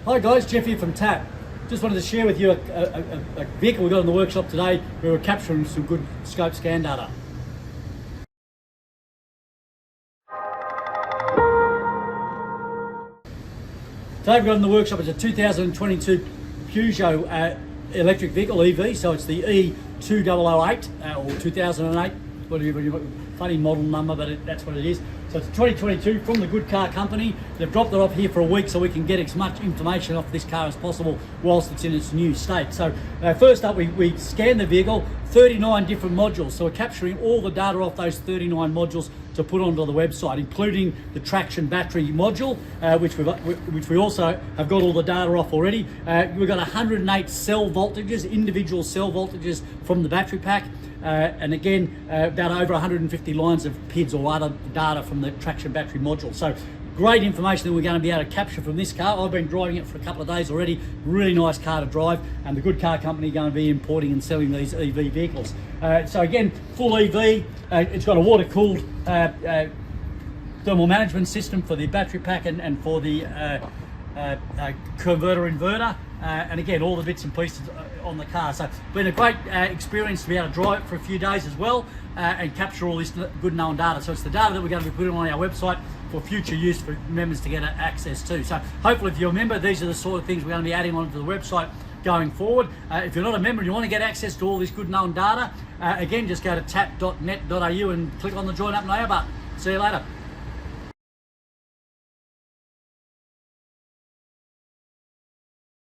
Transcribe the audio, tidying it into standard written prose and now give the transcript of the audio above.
Hi guys, Jeff here from TAP. Just wanted to share with you a vehicle we got in the workshop today where we're capturing some good scope scan data. Today we've got in the workshop is a 2022 Peugeot electric vehicle, EV, so it's the E2008 or 2008, whatever, funny model number, but that's what it is. So it's 2022 from the Good Car Company. They've dropped it off here for a week so we can get as much information off this car as possible whilst it's in its new state. So first up, we scan the vehicle, 39 different modules. So we're capturing all the data off those 39 modules to put onto the website, including the traction battery module, which we also have got all the data off already. We've got 108 cell voltages, individual cell voltages from the battery pack. And again, about over 150 lines of PIDs or other data from the traction battery module. So great information that we're going to be able to capture from this car. I've been driving it for a couple of days already. Really nice car to drive, and the Good Car Company are going to be importing and selling these EV vehicles. So again, full EV. It's got a water-cooled thermal management system for the battery pack and for the converter inverter. And again, all the bits and pieces on the car. So been a great experience to be able to drive it for a few days as well and capture all this good known data. So it's the data that we're going to be putting on our website for future use for members to get access to. So hopefully if you're a member, these are the sort of things we're going to be adding onto the website going forward. If you're not a member and you want to get access to all this good known data, again, just go to tap.net.au and click on the join up now button. See you later.